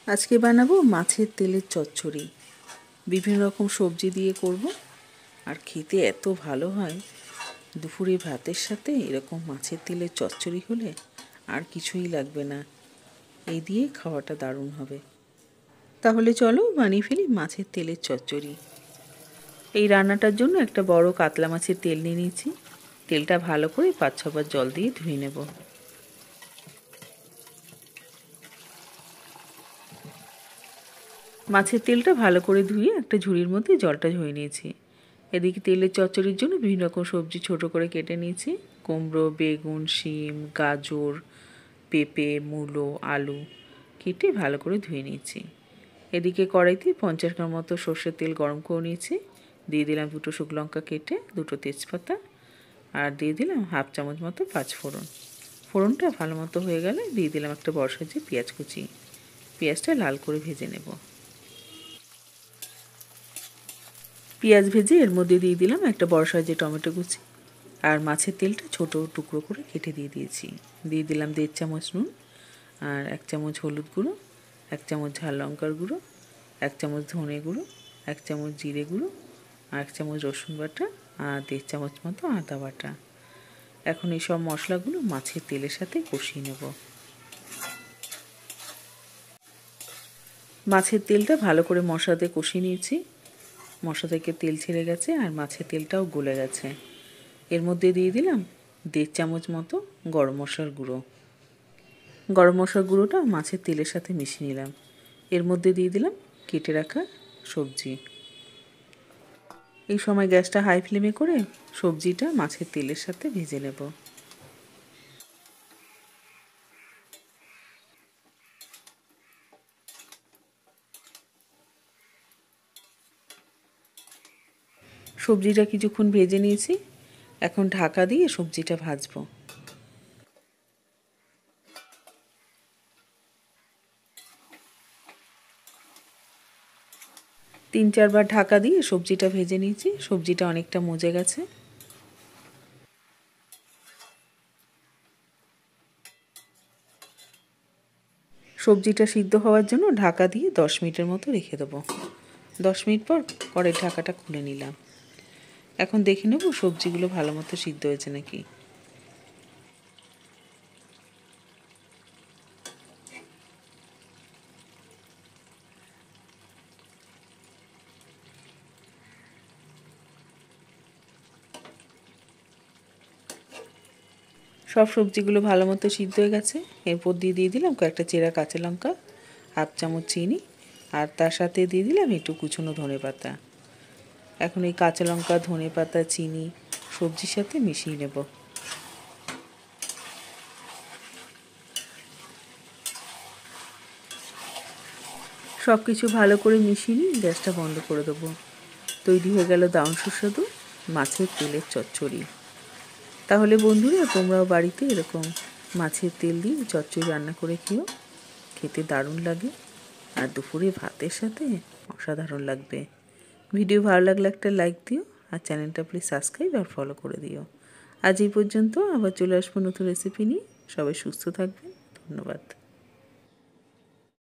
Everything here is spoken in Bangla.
আজকে বানাবো মাছের তেলের চচ্চড়ি। বিভিন্ন রকম সবজি দিয়ে করব, আর খেতে এত ভালো হয়। দুপুরে ভাতের সাথে এরকম মাছের তেলের চচ্চড়ি হলে আর কিছুই লাগবে না, এই দিয়ে খাওয়াটা দারুণ হবে। তাহলে চলো বানিয়ে ফেলি মাছের তেলের চচ্চড়ি। এই রান্নাটার জন্য একটা বড় কাতলা মাছের তেল নিয়ে নিয়েছি। তেলটা ভালো করে 5-6 বার জল দিয়ে ধুয়ে নেব। মাছের তেলটা ভালো করে ধুয়ে একটা ঝুড়ির মধ্যে জলটা ঝরিয়ে নিয়েছি। এদিকে তেলের চচ্চড়ির জন্য বিভিন্ন রকম সবজি ছোট করে কেটে নিয়েছি। কুমড়ো, বেগুন, শিম, গাজর, পেঁপে, মূলো, আলু কেটে ভালো করে ধুয়ে নিয়েছি। এদিকে কড়াইতে 50 গ্রাম মতো সর্ষের তেল গরম করে নিয়েছি। দিয়ে দিলাম 2টো শুকনো লঙ্কা কেটে, 2টো তেজপাতা, আর দিয়ে দিলাম 1/2 চামচ মতো পাঁচফোড়ন। ফোড়নটা ভালো মতো হয়ে গেলে দিয়ে দিলাম একটা বড় সাইজের পেঁয়াজ কুচি। পেঁয়াজটা লাল করে ভেজে নেব। পেঁয়াজ ভেজে এর মধ্যে দিয়ে দিলাম একটা বড় সাইজের টমেটো কুচি, আর মাছের তেলটা ছোট টুকরো করে কেটে দিয়ে দিয়েছি। দিয়ে দিলাম 1.5 চামচ নুন, আর 1 চামচ হলুদ গুঁড়ো, 1 চামচ ঝাল লঙ্কার গুঁড়ো, 1 চামচ ধনে গুঁড়ো, 1 চামচ জিরে গুঁড়ো, আর 1 চামচ রসুন বাটা, আর 1.5 চামচ মতো আদা বাটা। এখন এই সব মশলাগুলো মাছের তেলের সাথে কষিয়ে নেব। মাছের তেলটা ভালো করে মশলাতে কষিয়ে নিয়েছি। মশলা থেকে তেল ছেড়ে গেছে আর মাছের তেলটাও গলে গেছে। এর মধ্যে দিয়ে দিলাম 1.5 চামচ মতো গরম মশলার গুঁড়ো। গরম মশলার গুঁড়োটা মাছের তেলের সাথে মিশিয়ে নিলাম। এর মধ্যে দিয়ে দিলাম কেটে রাখা সবজি। এই সময় গ্যাসটা হাই ফ্লেমে করে সবজিটা মাছের তেলের সাথে ভেজে নেব। সবজিটা কিছুক্ষণ ভেজে নিয়েছি। এখন ঢাকা দিয়ে সবজিটা ভাজবো। 3-4 বার ঢাকা দিয়ে সবজিটা ভেজে নিয়েছি। সবজিটা অনেকটা মজে গেছে। সবজিটা সিদ্ধ হওয়ার জন্য ঢাকা দিয়ে 10 মিনিটের মতো রেখে দেবো। 10 মিনিট পর কড়াইয়ের ঢাকাটা খুলে নিলাম। এখন দেখে নেব সবজিগুলো ভালো মতো সিদ্ধ হয়েছে নাকি। সব সবজিগুলো ভালো মতো সিদ্ধ হয়ে গেছে। এরপর দিয়ে দিলাম কয়েকটা চেরা কাঁচা লঙ্কা, 1/2 চামচ চিনি, আর তার সাথে দিয়ে দিলাম একটু কুচনো ধনেপাতা। এখন এই কাঁচা লঙ্কা, ধনেপাতা, চিনি সবজির সাথে মিশিয়ে নেব। সব কিছু ভালো করে মিশিয়ে নিয়ে গ্যাসটা বন্ধ করে দেবো। তৈরি হয়ে গেল দারুণ সুস্বাদু মাছের তেলের চচ্চড়ি। তাহলে বন্ধুরা তোমরাও বাড়িতে এরকম মাছের তেল দিয়ে চচ্চড়ি রান্না করে খেও, খেতে দারুণ লাগে, আর দুপুরে ভাতের সাথে অসাধারণ লাগবে। ভিডিও ভালো লাগলে একটা লাইক দিও, আর চ্যানেলটা প্লিজ সাবস্ক্রাইব আর ফলো করে দিও। আজ এই পর্যন্ত, আবার চলে আসবো নতুন রেসিপি নিয়ে। সবাই সুস্থ থাকবেন। ধন্যবাদ।